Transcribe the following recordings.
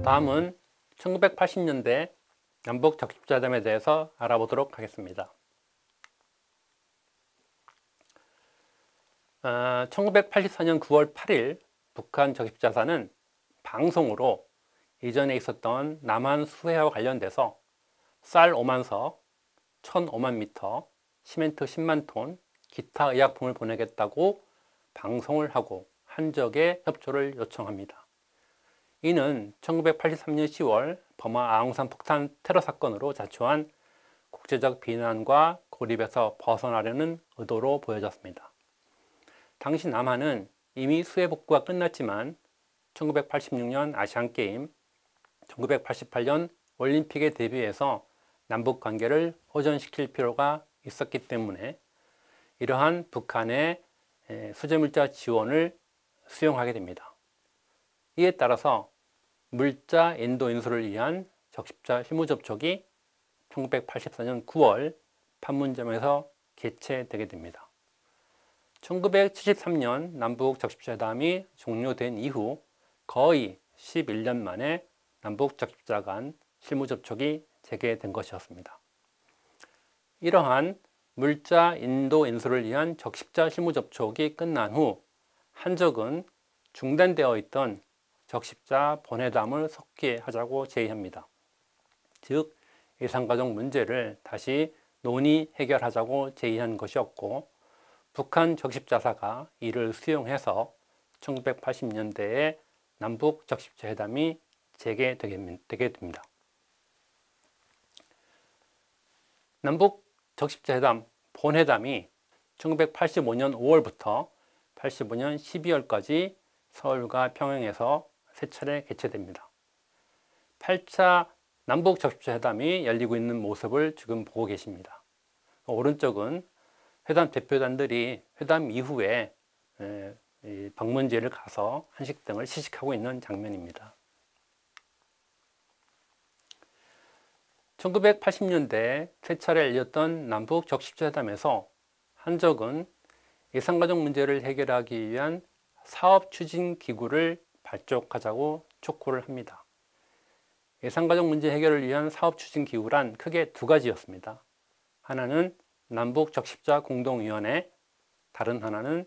다음은 1980년대 남북 적십자회담에 대해서 알아보도록 하겠습니다. 1984년 9월 8일 북한 적십자사는 방송으로 이전에 있었던 남한 수해와 관련돼서 쌀 5만 석, 천 5만 미터, 시멘트 10만 톤, 기타 의약품을 보내겠다고 방송을 하고 한적의 협조를 요청합니다. 이는 1983년 10월 버마 아웅산 폭탄 테러 사건으로 자초한 국제적 비난과 고립에서 벗어나려는 의도로 보여졌습니다. 당시 남한은 이미 수해 복구가 끝났지만 1986년 아시안게임, 1988년 올림픽에 대비해서 남북 관계를 호전시킬 필요가 있었기 때문에 이러한 북한의 수제물자 지원을 수용하게 됩니다. 이에 따라서 물자 인도 인수를 위한 적십자 실무 접촉이 1984년 9월 판문점에서 개최되게 됩니다. 1973년 남북 적십자회담이 종료된 이후 거의 11년 만에 남북 적십자 간 실무 접촉이 재개된 것이었습니다. 이러한 물자 인도 인수를 위한 적십자 실무 접촉이 끝난 후 한적은 중단되어 있던 적십자 본회담을 석기하자고 제의합니다. 즉 이산가족 문제를 다시 논의 해결하자고 제의한 것이었고 북한 적십자사가 이를 수용해서 1980년대에 남북 적십자회담이 재개되게 됩니다. 남북 적십자회담 본회담이 1985년 5월부터 85년 12월까지 서울과 평양에서 세 차례 개최됩니다. 8차 남북 적십자회담이 열리고 있는 모습을 지금 보고 계십니다. 오른쪽은 회담 대표단들이 회담 이후에 방문지를 가서 한식 등을 시식하고 있는 장면입니다. 1980년대 세 차례 열렸던 남북 적십자회담에서 한적은 이산가족 문제를 해결하기 위한 사업추진기구를 발족하자고 촉구를 합니다. 이산가족 문제 해결을 위한 사업추진기구란 크게 두 가지였습니다. 하나는 남북적십자 공동위원회, 다른 하나는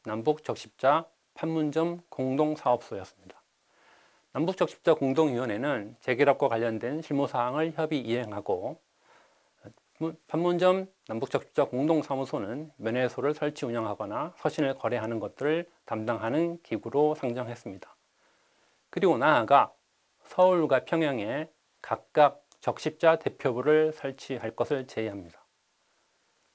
남북적십자 판문점 공동사업소였습니다. 남북적십자 공동위원회는 재결합과 관련된 실무사항을 협의 이행하고 판문점 남북적십자 공동사무소는 면회소를 설치 운영하거나 서신을 거래하는 것들을 담당하는 기구로 상정했습니다. 그리고 나아가 서울과 평양에 각각 적십자 대표부를 설치할 것을 제의합니다.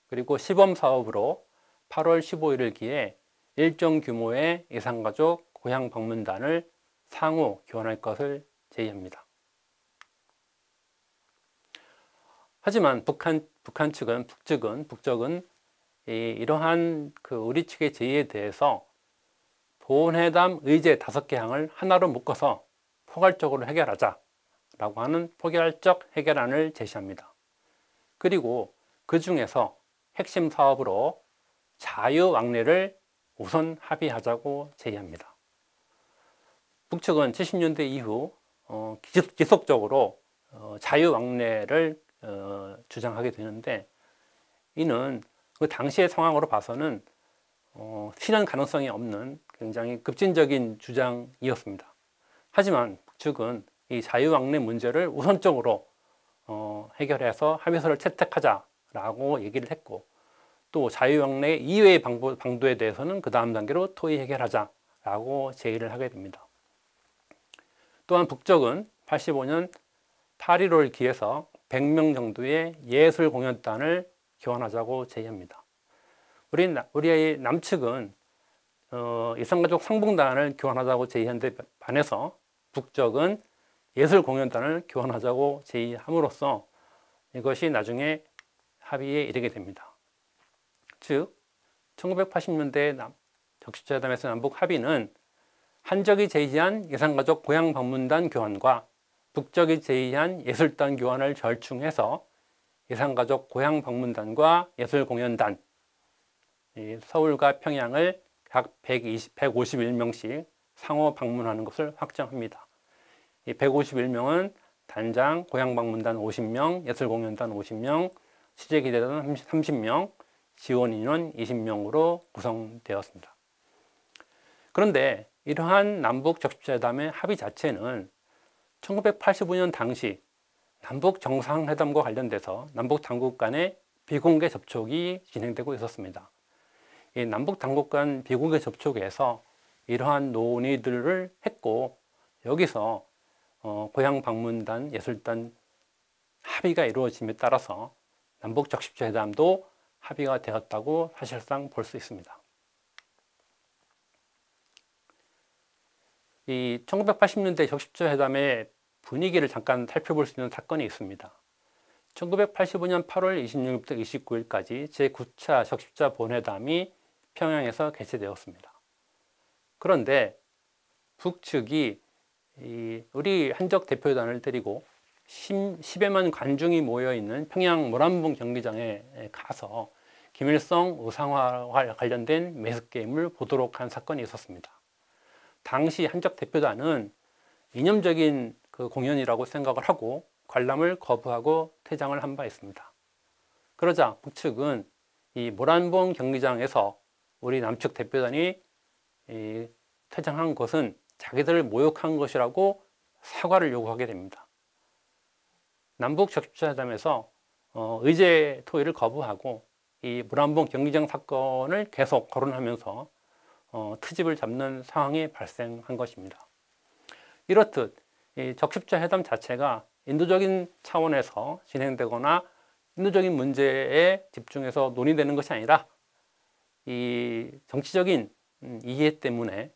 그리고 시범사업으로 8월 15일을 기해 일정 규모의 이산가족 고향 방문단을 상호 교환할 것을 제의합니다. 하지만 북측은 이러한 우리 측의 제의에 대해서 본회담 의제 5개 항을 하나로 묶어서 포괄적으로 해결하자라고 하는 포괄적 해결안을 제시합니다. 그리고 그 중에서 핵심 사업으로 자유왕래를 우선 합의하자고 제의합니다. 북측은 70년대 이후 지속적으로 자유왕래를 주장하게 되는데 이는 그 당시의 상황으로 봐서는 실현 가능성이 없는 굉장히 급진적인 주장이었습니다. 하지만 북측은 이 자유왕래 문제를 우선적으로 해결해서 합의서를 채택하자라고 얘기를 했고 또 자유왕래 이외의 방도에 대해서는 그 다음 단계로 토의 해결하자라고 제의를 하게 됩니다. 또한 북측은 85년 8.15를 기해서 100명 정도의 예술 공연단을 교환하자고 제의합니다. 우리 남측은 이산가족 상봉단을 교환하자고 제의한 데 반해서 북측은 예술 공연단을 교환하자고 제의함으로써 이것이 나중에 합의에 이르게 됩니다. 즉 1980년대 적십자회담에서 남북 합의는 한적이 제의한 이산가족 고향 방문단 교환과 북적이 제의한 예술단 교환을 절충해서 이산가족 고향 방문단과 예술공연단, 서울과 평양을 각 151명씩 상호 방문하는 것을 확정합니다. 이 151명은 단장, 고향방문단 50명, 예술공연단 50명, 취재기대단 30명, 지원 인원 20명으로 구성되었습니다. 그런데 이러한 남북 적십자회담의 합의 자체는 1985년 당시 남북 정상회담과 관련돼서 남북 당국 간의 비공개 접촉이 진행되고 있었습니다. 이 남북 당국 간 비공개 접촉에서 이러한 논의들을 했고, 여기서 고향 방문단, 예술단 합의가 이루어짐에 따라서 남북 적십자회담도 합의가 되었다고 사실상 볼 수 있습니다. 이 1980년대 적십자회담의 분위기를 잠깐 살펴볼 수 있는 사건이 있습니다. 1985년 8월 26일부터 29일까지 제9차 적십자 본회담이 평양에서 개최되었습니다. 그런데 북측이 우리 한적 대표단을 데리고 10여만 관중이 모여있는 평양 모란봉 경기장에 가서 김일성 우상화와 관련된 매스게임을 보도록 한 사건이 있었습니다. 당시 한적 대표단은 이념적인 그 공연이라고 생각을 하고 관람을 거부하고 퇴장을 한 바 있습니다. 그러자 북측은 이 모란봉 경기장에서 우리 남측 대표단이 퇴장한 것은 자기들을 모욕한 것이라고 사과를 요구하게 됩니다. 남북 적십자회담에서 의제 토의를 거부하고 이 모란봉 경기장 사건을 계속 거론하면서 트집을 잡는 상황이 발생한 것입니다. 이렇듯 이 적십자회담 자체가 인도적인 차원에서 진행되거나 인도적인 문제에 집중해서 논의되는 것이 아니라 이 정치적인 이해 때문에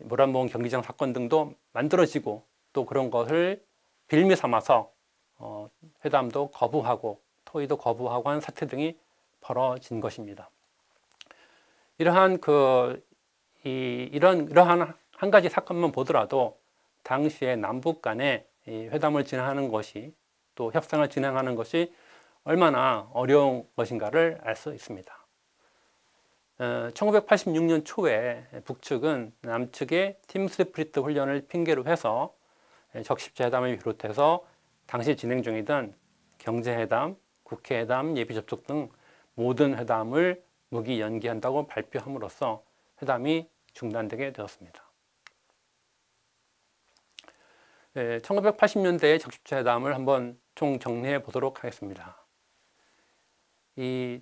모란봉 경기장 사건 등도 만들어지고, 또 그런 것을 빌미 삼아서 회담도 거부하고 토의도 거부하고 한 사태 등이 벌어진 것입니다. 이러한 이러한 한 가지 사건만 보더라도 당시에 남북 간에 회담을 진행하는 것이, 또 협상을 진행하는 것이 얼마나 어려운 것인가를 알 수 있습니다. 1986년 초에 북측은 남측의 팀 스피릿 훈련을 핑계로 해서 적십자회담을 비롯해서 당시 진행 중이던 경제회담, 국회회담, 예비접촉 등 모든 회담을 무기 연기한다고 발표함으로써 회담이 중단되게 되었습니다. 1980년대의 적십자회담을 한번 총정리해 보도록 하겠습니다. 이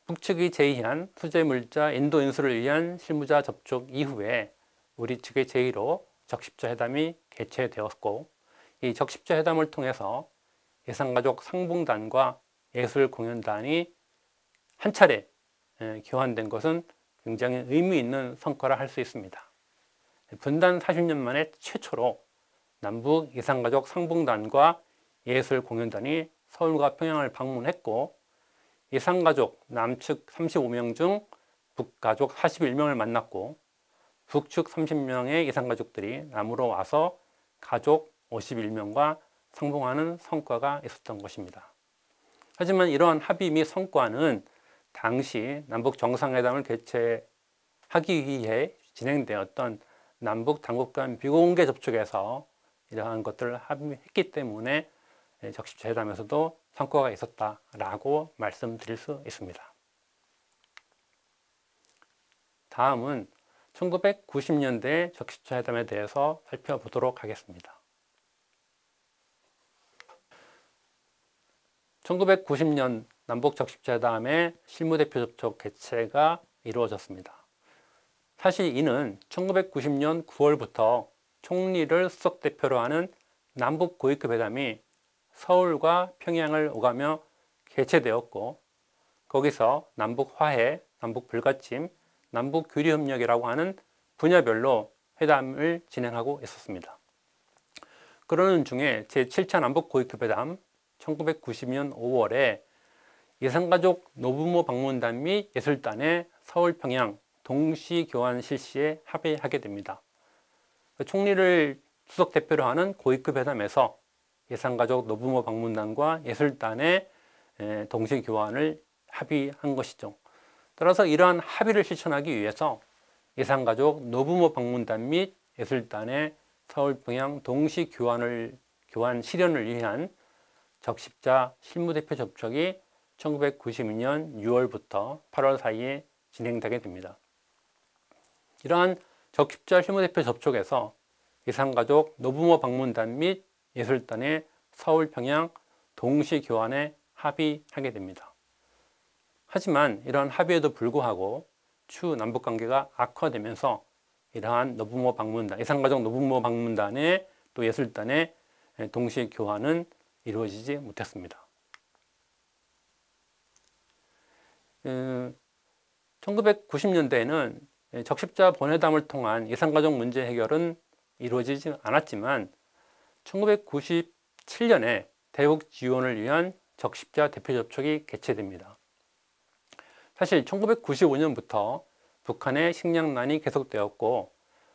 북측이 제의한 수재물자 인도 인수를 위한 실무자 접촉 이후에 우리 측의 제의로 적십자회담이 개최되었고, 이 적십자회담을 통해서 예산가족 상봉단과 예술공연단이 한 차례 교환된 것은 굉장히 의미 있는 성과라 할 수 있습니다. 분단 40년 만에 최초로 남북 예산가족 상봉단과 예술공연단이 서울과 평양을 방문했고, 예산가족 남측 35명 중 북가족 41명을 만났고, 북측 30명의 예산가족들이 남으로 와서 가족 51명과 상봉하는 성과가 있었던 것입니다. 하지만 이러한 합의 및 성과는 당시 남북 정상회담을 개최하기 위해 진행되었던 남북 당국 간 비공개 접촉에서 이러한 것들을 합의했기 때문에 적십자회담에서도 성과가 있었다라고 말씀드릴 수 있습니다. 다음은 1990년대 적십자회담에 대해서 살펴보도록 하겠습니다. 1990년 남북 적십자회담의 실무대표 접촉 개최가 이루어졌습니다. 사실 이는 1990년 9월부터 총리를 수석대표로 하는 남북 고위급 회담이 서울과 평양을 오가며 개최되었고, 거기서 남북 화해, 남북 불가침, 남북 교류 협력이라고 하는 분야별로 회담을 진행하고 있었습니다. 그러는 중에 제7차 남북 고위급 회담 1990년 5월에 예산가족 노부모 방문단 및 예술단의 서울 평양 동시 교환 실시에 합의하게 됩니다. 총리를 수석 대표로 하는 고위급 회담에서 예산가족 노부모 방문단과 예술단의 동시 교환을 합의한 것이죠. 따라서 이러한 합의를 실천하기 위해서 예산가족 노부모 방문단 및 예술단의 서울 평양 동시 교환 실현을 위한 적십자 실무대표 접촉이 1992년 6월부터 8월 사이에 진행되게 됩니다. 이러한 적십자 실무대표 접촉에서 이산가족 노부모 방문단 및 예술단의 서울 평양 동시 교환에 합의하게 됩니다. 하지만 이러한 합의에도 불구하고 추후 남북 관계가 악화되면서 이러한 노부모 방문단, 이산가족 노부모 방문단의 또 예술단의 동시 교환은 이루어지지 못했습니다. 1990년대에는 적십자 번회담을 통한 이산가족 문제 해결은 이루어지지 않았지만 1997년에 대북 지원을 위한 적십자 대표 접촉이 개최됩니다. 사실 1995년부터 북한의 식량난이 계속되었고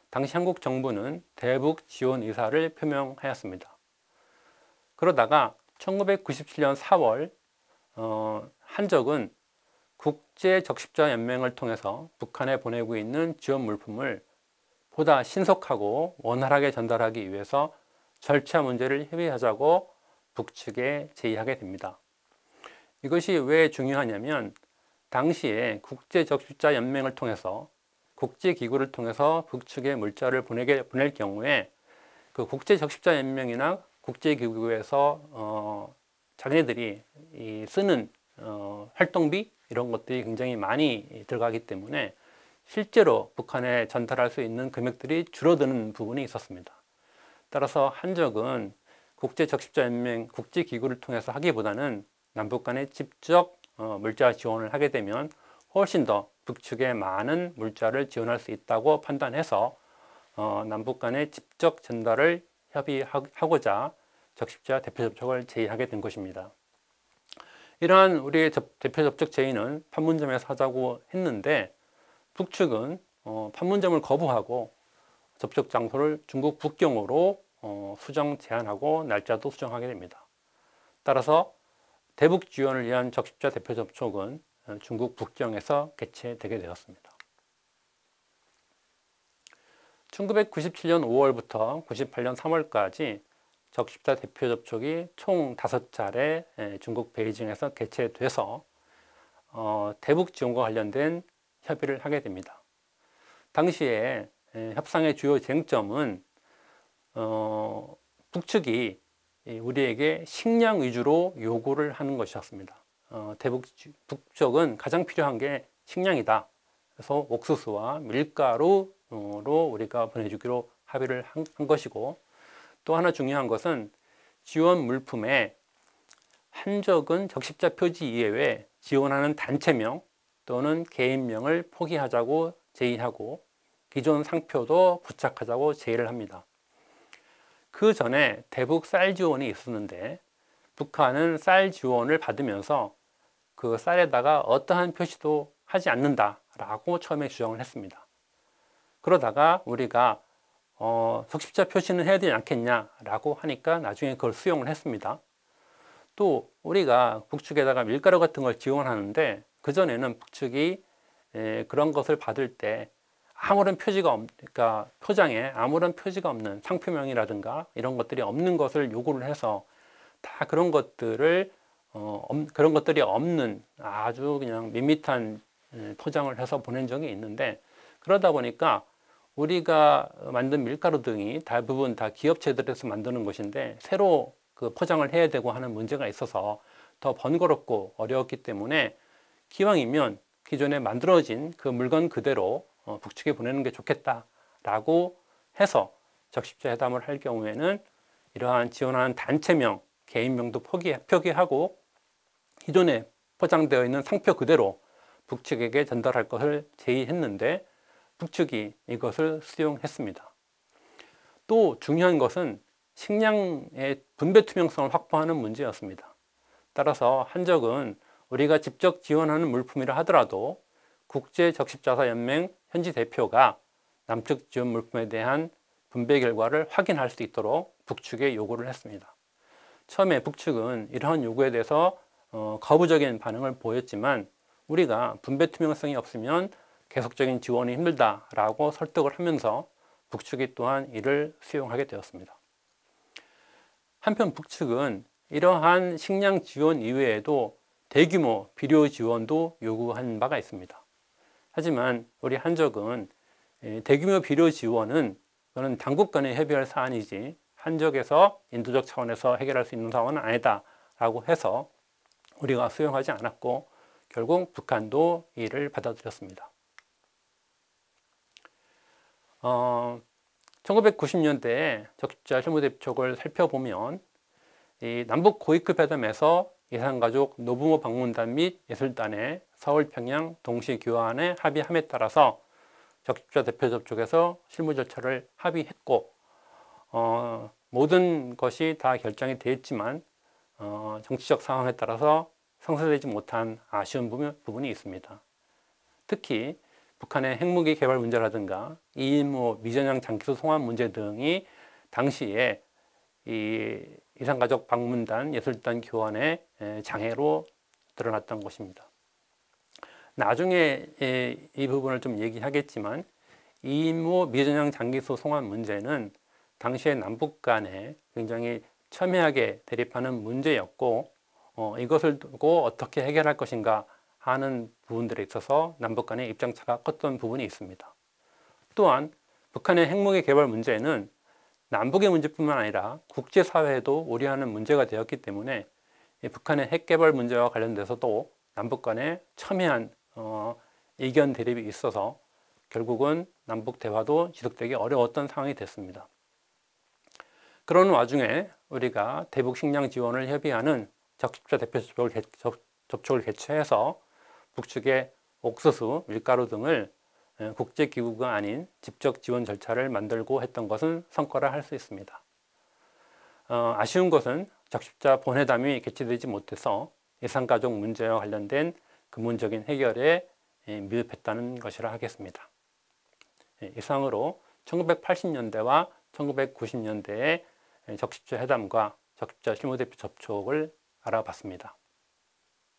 당시 한국 정부는 대북 지원 의사를 표명하였습니다. 그러다가 1997년 4월 한적은 국제적십자연맹을 통해서 북한에 보내고 있는 지원 물품을 보다 신속하고 원활하게 전달하기 위해서 절차 문제를 협의하자고 북측에 제의하게 됩니다. 이것이 왜 중요하냐면 당시에 국제적십자연맹을 통해서 국제기구를 통해서 북측에 물자를 보낼 경우에 그 국제적십자연맹이나 국제기구에서 자기네들이 쓰는 활동비 이런 것들이 굉장히 많이 들어가기 때문에 실제로 북한에 전달할 수 있는 금액들이 줄어드는 부분이 있었습니다. 따라서 한적은 국제적십자연맹 국제기구를 통해서 하기보다는 남북 간에 직접 물자 지원을 하게 되면 훨씬 더 북측에 많은 물자를 지원할 수 있다고 판단해서 남북 간의 직접 전달을 협의하고자 적십자 대표 접촉을 제의하게 된 것입니다. 이러한 우리의 대표 접촉 제의는 판문점에서 하자고 했는데 북측은 판문점을 거부하고 접촉 장소를 중국 북경으로 수정 제한하고 날짜도 수정하게 됩니다. 따라서 대북 지원을 위한 적십자 대표 접촉은 중국 북경에서 개최되게 되었습니다. 1997년 5월부터 98년 3월까지 적십자 대표 접촉이 총 5차례 중국 베이징에서 개최돼서 대북 지원과 관련된 협의를 하게 됩니다. 당시에 협상의 주요 쟁점은 북측이 우리에게 식량 위주로 요구를 하는 것이었습니다. 북쪽은 가장 필요한 게 식량이다. 그래서 옥수수와 밀가루로 우리가 보내주기로 합의를 한 것이고, 또 하나 중요한 것은 지원 물품에 한적은 적십자 표지 이외에 지원하는 단체명 또는 개인명을 포기하자고 제의하고 기존 상표도 부착하자고 제의를 합니다. 그 전에 대북 쌀 지원이 있었는데 북한은 쌀 지원을 받으면서 그 쌀에다가 어떠한 표시도 하지 않는다라고 처음에 주장을 했습니다. 그러다가 우리가 적십자 표시는 해야 되지 않겠냐라고 하니까 나중에 그걸 수용을 했습니다. 또 우리가 북측에다가 밀가루 같은 걸 지원하는데 그전에는 북측이 그런 것을 받을 때 아무런 표지가 그러니까 포장에 아무런 표지가 없는 상표명이라든가 이런 것들이 없는 것을 요구를 해서 다 그런 것들이 없는 아주 그냥 밋밋한 포장을 해서 보낸 적이 있는데, 그러다 보니까 우리가 만든 밀가루 등이 대부분 다 기업체들에서 만드는 것인데 새로 그 포장을 해야 되고 하는 문제가 있어서 더 번거롭고 어려웠기 때문에 기왕이면 기존에 만들어진 그 물건 그대로 북측에 보내는 게 좋겠다라고 해서 적십자 회담을 할 경우에는 이러한 지원하는 단체명, 개인명도 표기하고 기존에 포장되어 있는 상표 그대로 북측에게 전달할 것을 제의했는데 북측이 이것을 수용했습니다. 또 중요한 것은 식량의 분배 투명성을 확보하는 문제였습니다. 따라서 한적은 우리가 직접 지원하는 물품이라 하더라도 국제적십자사연맹 현지 대표가 남측 지원 물품에 대한 분배 결과를 확인할 수 있도록 북측에 요구를 했습니다. 처음에 북측은 이러한 요구에 대해서 거부적인 반응을 보였지만 우리가 분배 투명성이 없으면 계속적인 지원이 힘들다라고 설득을 하면서 북측이 또한 이를 수용하게 되었습니다. 한편 북측은 이러한 식량 지원 이외에도 대규모 비료 지원도 요구한 바가 있습니다. 하지만 우리 한적은 대규모 비료 지원은 그는 당국 간에 협의할 사안이지 한적에서 인도적 차원에서 해결할 수 있는 사안은 아니다 라고 해서 우리가 수용하지 않았고 결국 북한도 이를 받아들였습니다. 1990년대에 적십자 실무대표적을 살펴보면 이 남북 고위급 회담에서 예산가족 노부모 방문단 및 예술단의 서울 평양 동시 교환에 합의함에 따라서 적십자 대표 접촉에서 실무 절차를 합의했고 모든 것이 다 결정이 되었지만 정치적 상황에 따라서 성사되지 못한 아쉬운 부분이 있습니다. 특히 북한의 핵무기 개발 문제라든가 이인모 미전향 장기수 송환 문제 등이 당시에 이 이산가족 방문단 예술단 교환의 장애로 드러났던 것입니다. 나중에 이 부분을 좀 얘기하겠지만 이인모 미전향 장기수 송환 문제는 당시에 남북 간에 굉장히 첨예하게 대립하는 문제였고 이것을 두고 어떻게 해결할 것인가 하는 부분들에 있어서 남북 간의 입장차가 컸던 부분이 있습니다. 또한 북한의 핵무기 개발 문제는 남북의 문제뿐만 아니라 국제사회에도 우려하는 문제가 되었기 때문에 북한의 핵 개발 문제와 관련돼서도 남북 간의 첨예한 의견 대립이 있어서 결국은 남북 대화도 지속되기 어려웠던 상황이 됐습니다. 그런 와중에 우리가 대북 식량 지원을 협의하는 적십자 대표 접촉을 개최해서 북측의 옥수수, 밀가루 등을 국제기구가 아닌 직접 지원 절차를 만들고 했던 것은 성과라 할 수 있습니다. 아쉬운 것은 적십자 본회담이 개최되지 못해서 예산가족 문제와 관련된 근본적인 해결에 미흡했다는 것이라 하겠습니다. 이상으로 1980년대와 1990년대의 적십자 회담과 적십자 실무대표 접촉을 알아봤습니다.